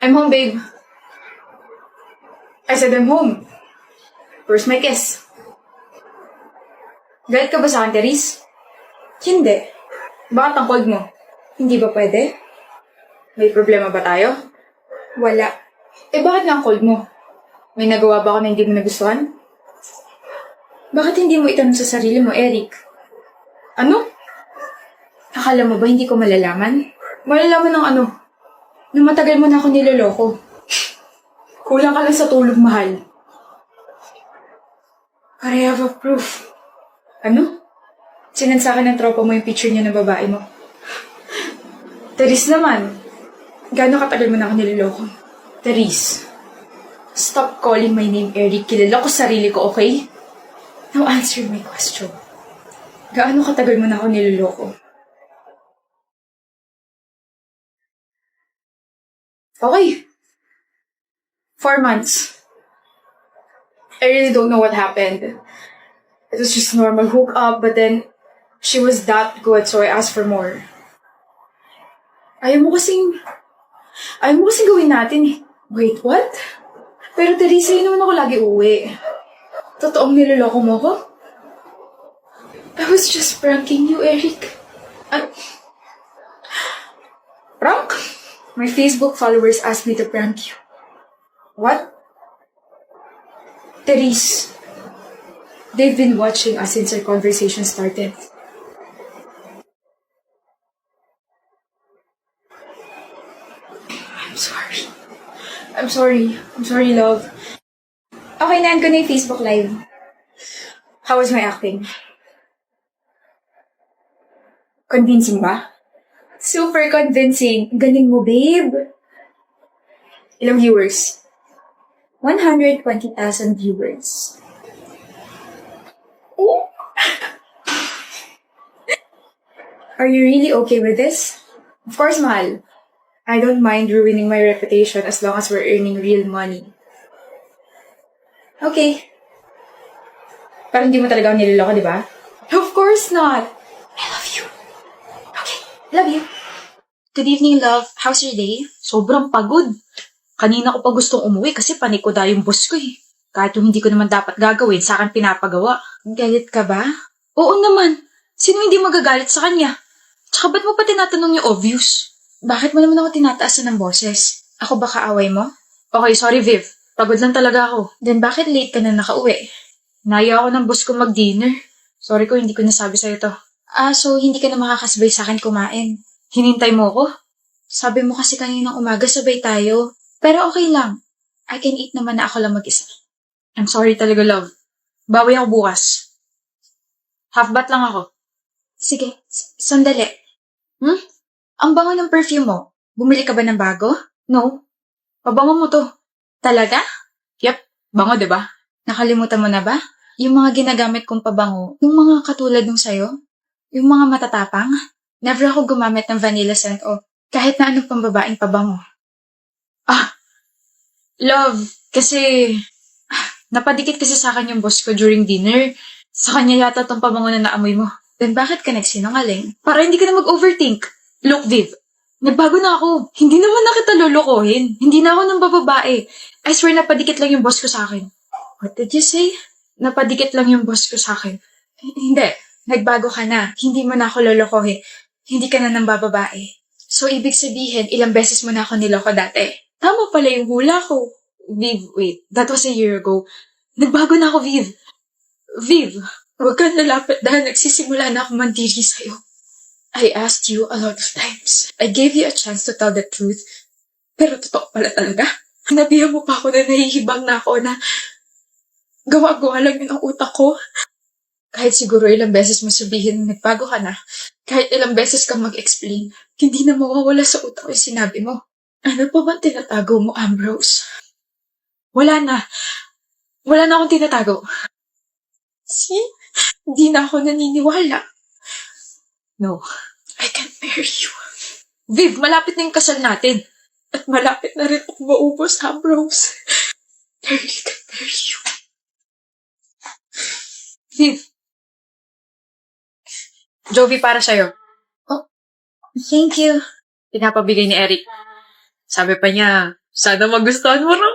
I'm home, babe. I said I'm home. Where's my kiss? Galit ka ba sa akin, Therese? Hindi. Bakit ang cold mo? Hindi ba pwede? May problema ba tayo? Wala. Bakit nga ang cold mo? May nagawa ba ako na hindi mo nagustuhan? Bakit hindi mo itanong sa sarili mo, Eric? Ano? Akala mo ba hindi ko malalaman? Malalaman ng ano? Na matagal mo na ako niloloko. Kulang ka lang sa tulog, mahal. But I have a proof. Ano? Sinend sa akin ng tropa mo yung picture niya ng babae mo. Therese naman. Gaano katagal mo na ako niloloko? Therese, stop calling my name Eric. Kilala ko sarili ko, okay? Now answer my question. Gaano katagal mo na ako niloloko? Okay. 4 months. I really don't know what happened. It was just normal hook-up, but then she was that good, so I asked for more. Ayaw mo kasing gawin natin eh. Wait, what? Pero Teresa, yun naman ako lagi uwi. Totoong niloloko mo ko? I was just pranking you, Eric. Prank? My Facebook followers asked me to prank you. What? Therese, they've been watching us since our conversation started. I'm sorry, love. Okay, naan ko na yung Facebook Live. How was my acting? Convincing ba? Super convincing. Galing mo, babe. Ilang viewers? 120,000 viewers. Oh. Are you really okay with this? Of course, mahal. I don't mind ruining my reputation as long as we're earning real money. Okay. Parang hindi mo talaga ako niloloko, di ba? Of course not. I love you. Okay, love you. Good evening, love. How's your day? Sobrang pagod. Kanina ko pa gustong umuwi kasi panikoda yung boss ko eh. Kahit yung hindi ko naman dapat gagawin, sa akin pinapagawa. Galit ka ba? Oo naman. Sino hindi magagalit sa kanya? Tsaka ba't mo pa tinatanong yung obvious? Bakit mo naman ako tinataasan ng boses? Ako ba kaaway mo? Okay, sorry Viv. Pagod lang talaga ako. Then bakit late ka na nakauwi? Naya ako ng boss ko mag-dinner. Sorry ko, hindi ko nasabi sa'yo to. So hindi ka na makakasabay sa akin kumain? Hinintay mo ako? Sabi mo kasi kaninang umaga sabay tayo. Pero okay lang. I can eat naman na ako lang mag-isa. I'm sorry talaga, love. Bawi ako bukas. Half bat lang ako. Sige, sandali. Ang bango ng perfume mo. Bumili ka ba ng bago? No. Pabango mo to. Talaga? Yep. Bango, diba? Nakalimutan mo na ba? Yung mga ginagamit kong pabango, yung mga katulad nung sayo, yung mga matatapang, never ako gumamit ng vanilla scent o kahit na anong pambabaeng pabango. Love, kasi napadikit kasi sa akin yung boss ko during dinner. Sa kanya yata tong pabango na naamoy mo. Then bakit ka nagsinungaling? Para hindi ka na mag-overthink. Look, Viv, nagbago na ako. Hindi naman na kita lolokohin. Hindi na ako ng bababae. I swear napadikit lang yung boss ko sa akin. What did you say? Napadikit lang yung boss ko sa akin. Hindi. Nagbago ka na. Hindi mo na ako lolokohin. Hindi ka na ng bababae. So, ibig sabihin, ilang beses mo na ako niloko dati. Tama pala yung hula ko. Viv, wait. That was a year ago. Nagbago na ako, Viv. Viv, huwag kang lalapit dahil nagsisimula na ako mandiri sa'yo. I asked you a lot of times. I gave you a chance to tell the truth. Pero totoo pala talaga. Hanabihan mo pa ako na nahihibang na ako na gawa-gawa lang yun ang utak ko. Kahit siguro ilang beses mo sabihin na nagbago ka na, kahit ilang beses kang mag-explain, hindi na mawawala sa utak yung sinabi mo. Ano pa bang tinatago mo, Ambrose? Wala na. Wala na akong tinatago. See? Hindi na ako naniniwala. No. I can't marry you. Viv, malapit na yung kasal natin. At malapit na rin ako maubos, Ambrose. I really can't marry you. Viv. Jovi para sa'yo. Oh, thank you. Pinapabigay ni Eric. Sabi pa niya, Sana magustuhan mo raw.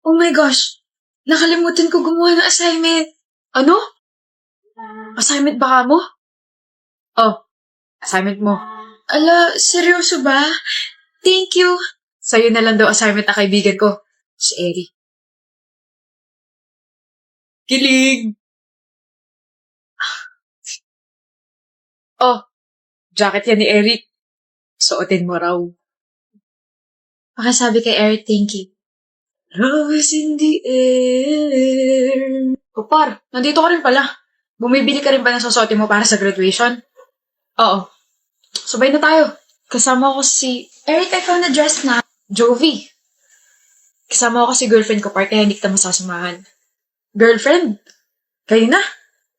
Oh my gosh! Nakalimutan ko gumawa ng assignment. Ano? Assignment ba mo? Oh, assignment mo. Ala, seryoso ba? Thank you. Sa'yo na lang daw assignment na kaibigan ko, si Eri. Kilig! Oh, jacket yan ni Eric. Suotin mo raw. Pakisabi kay Eric, thank you. Love is in the air. O par, nandito ka rin pala. Bumibili ka rin ba ng susuotin mo para sa graduation? Oo. Sabay na tayo. Kasama ko si... Eric, I found a dress na. Jovi. Kasama ko kasi girlfriend ko, par, kaya hindi kita masasamahan. Girlfriend? Kayo na?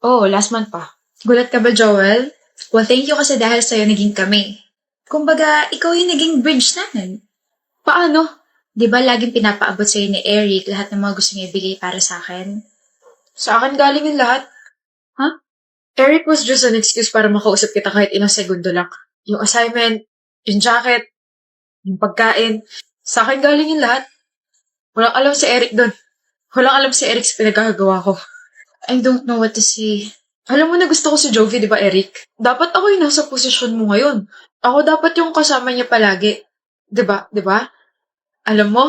Oh, last month pa. Gulat ka ba, Joel? Well, thank you kasi dahil sa'yo naging kami. Kumbaga, ikaw yung naging bridge namin. Paano? Di ba laging pinapaabot sa'yo ni Eric lahat ng mga gusto niya ibigay para sa akin? Sa akin galing yung lahat. Huh? Eric was just an excuse para makausap kita kahit ilang segundo lang. Yung assignment, yung jacket, yung pagkain. Sa akin galing yung lahat. Walang alam si Eric doon. Walang alam si Eric sa pinagkakagawa ko. I don't know what to say. Alam mo na gusto ko si Jovi, di ba, Eric? Dapat ako yung nasa posisyon mo ngayon. Ako dapat yung kasama niya palagi. Di ba? Di ba? Alam mo,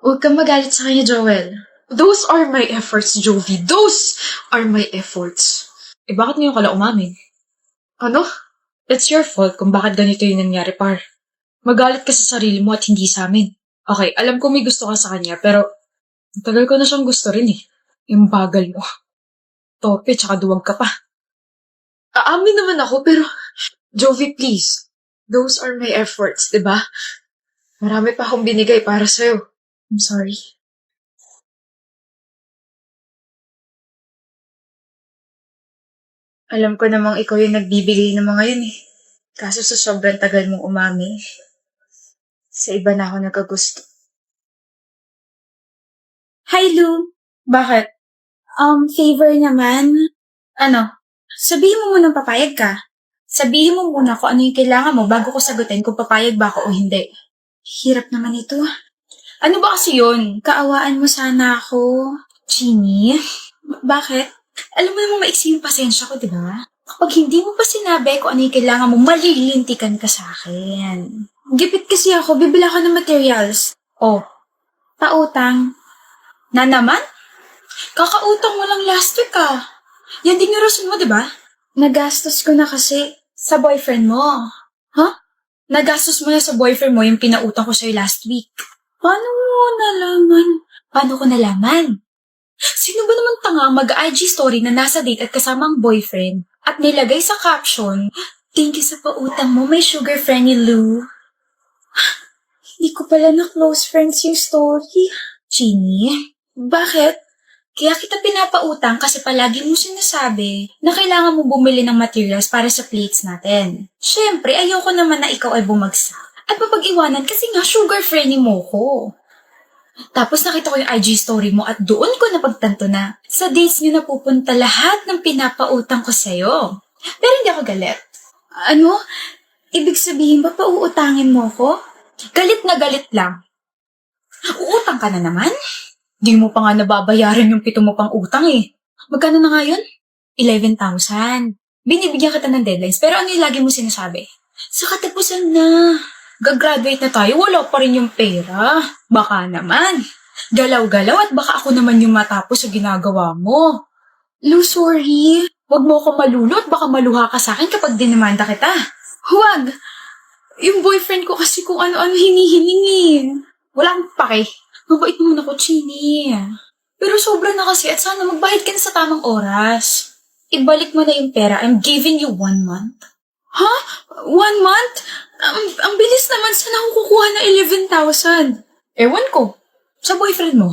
Huwag kang magalit sa kanya, Joel. those are my efforts, Jovi. Those are my efforts. Eh, bakit ngayon ka lang umamin? Ano? It's your fault kung bakit ganito yung nangyari, par. Magalit ka sa sarili mo at hindi sa amin. Okay, alam ko may gusto ka sa kanya, pero ang tagal ko na siyang gusto rin eh. Yung bagal mo. Torpe, tsaka duwag ka pa. Aamin naman ako, pero Jovi, please. Those are my efforts, di ba? Marami pa akong binigay para sa'yo. I'm sorry. Alam ko namang ikaw yung nagbibigay ng mga yun eh. Kaso sa sobrang tagal mong umami, sa iba na ako nagkagusto. Hi, Lou. Bakit? Favor naman. Ano? Sabihin mo munang papayag ka. Sabihin mo muna kung ano yung kailangan mo bago ko sagutin kung papayag ba ako o hindi. Hirap naman ito. Ano ba kasi yun? Kaawaan mo sana ako. Jeannie? Bakit? Alam mo namang maiksi yung pasensya ko, di ba? Kapag hindi mo pa sinabi kung ano yung kailangan mo, malilintikan ka sa akin. Gipit kasi ako, bibili ako ng materials. Oh, pautang. Na naman? Kakautang mo lang last week ah. Yan din yung rason mo, di ba? Nagastos ko na kasi sa boyfriend mo. Huh? Nagastos mo na sa boyfriend mo yung pinautang ko sa'yo last week. Paano mo nalaman? Paano ko nalaman? Sino ba naman tanga ang mag-IG story na nasa date at kasama ang boyfriend at nilagay sa caption, "Thank you sa pautang mo, my sugar friend ni Lou." Hindi ko pala na close friends yung story. Jeannie, bakit? Kaya kita pinapautang kasi palagi mo sinasabi na kailangan mo bumili ng materials para sa plates natin. Siyempre, ayoko naman na ikaw ay bumagsak at mapag-iwanan kasi nga sugar friendly mo ko. Tapos nakita ko yung IG story mo at doon ko napagtanto na sa dates niyo napupunta lahat ng pinapautang ko sa'yo. Pero hindi ako galit. Ano? Ibig sabihin ba pauutangin mo ko? Galit na galit lang. Uutang ka na naman? Di mo pa nga nababayaran yung 7 mo pang utang eh. Magkano na nga yun? 11,000. Binibigyan kita ng deadlines, pero ano yung lagi mo sinasabi? Sa katapusan na. Gagraduate na tayo, wala pa rin yung pera. Baka naman. Galaw-galaw at baka ako naman yung matapos sa ginagawa mo. Lu, sorry. Huwag mo ako malulot, baka maluha ka sa akin kapag dinimanda kita. Huwag. Yung boyfriend ko kasi kung ano-ano hinihiling eh. Walang pake. Mabait naman ako, Chini. Pero sobra na kasi at sana magbayad ka na sa tamang oras. Ibalik mo na yung pera. I'm giving you 1 month. Ha? 1 month? Ang bilis naman. Saan ako kukuha ng 11,000? Ewan ko. Sa boyfriend mo.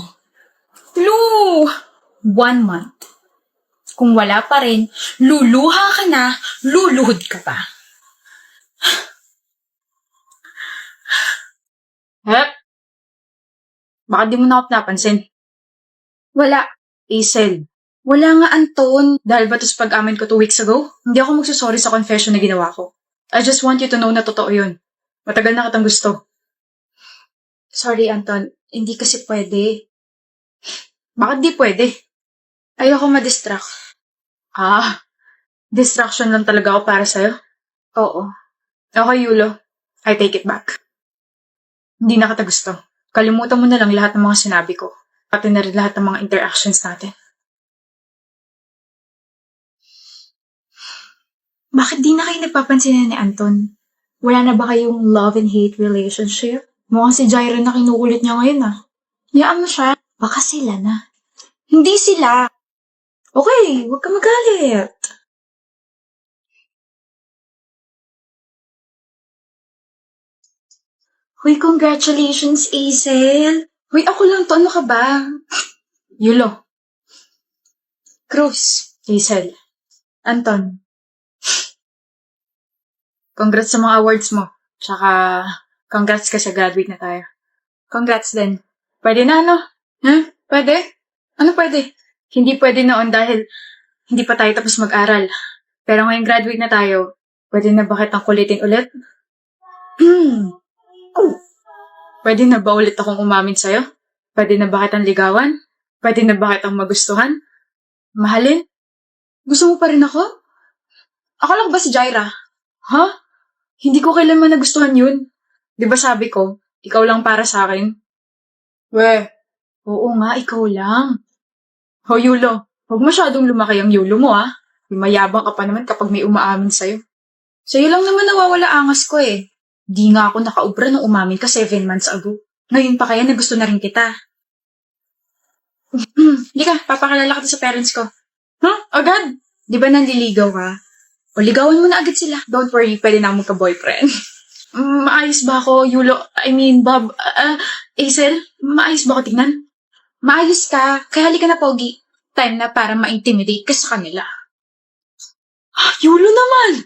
Lu! 1 month. Kung wala pa rin, luluha ka na, luluhod ka pa. Hep? Baka di mo na ako napansin. Wala. Hazel, Wala nga, Anton. dahil ba ito sa pag-amin ko 2 weeks ago, hindi ako magsusorry sa confession na ginawa ko. I just want you to know na totoo yun. Matagal na kitang gusto. Sorry, Anton. Hindi kasi pwede. Bakit di pwede? Ayoko ma-distract. Distraction lang talaga ako para sa'yo. Oo. Okay, Yulo. I take it back. Hindi na kita gusto. Kalimutan mo na lang lahat ng mga sinabi ko. Pati na rin lahat ng mga interactions natin. Bakit di na kayo nagpapansin ni Anton? Wala na ba kayong love and hate relationship? Mukhang si Jaira na kinukulit niya ngayon Hayaan mo siya. Baka sila na. Hindi sila. Okay, huwag ka magalit. Hoy, congratulations, Azel. Hoy, ako lang to. Ano ka ba? Yulo, Cruz. Hazel, Anton. Congrats sa mga awards mo. Tsaka, congrats ka sa graduate na tayo. Congrats din. Pwede na, no? Pwede? Ano pwede? Hindi pwede noon dahil hindi pa tayo tapos mag-aral. Pero ngayong graduate na tayo, pwede na ba kitang kulitin ulit? Pwede na ba ulit akong umamin sa'yo? Pwede na ba kitang ligawan? Pwede na ba kitang magustuhan? Mahalin? Gusto mo pa rin ako? Ako lang ba si Jaira? Ha? Hindi ko kailanman nagustuhan yun. Di ba sabi ko, ikaw lang para sa akin? Oo nga, ikaw lang. Ho, Yulo, huwag masyadong lumaki ang Yulo mo, Mayabang ka pa naman kapag may umaamin sa'yo. Sa'yo lang naman nawawala angas ko eh. Di nga ako nakaubra nung umamin ka 7 months ago. Ngayon pa kaya na gusto na rin kita. Hindi ka, papakalala ka sa parents ko. Agad? Di ba nanliligaw ka? O ligawan mo na agad sila. Don't worry, pwede na magka-boyfriend. Maayos ba ako, Yulo? Bob, Hazel, maayos ba ako tingnan? Maayos ka, kaya halika na, Pogi. Time na para ma-intimidate ka sa kanila. Yulo naman!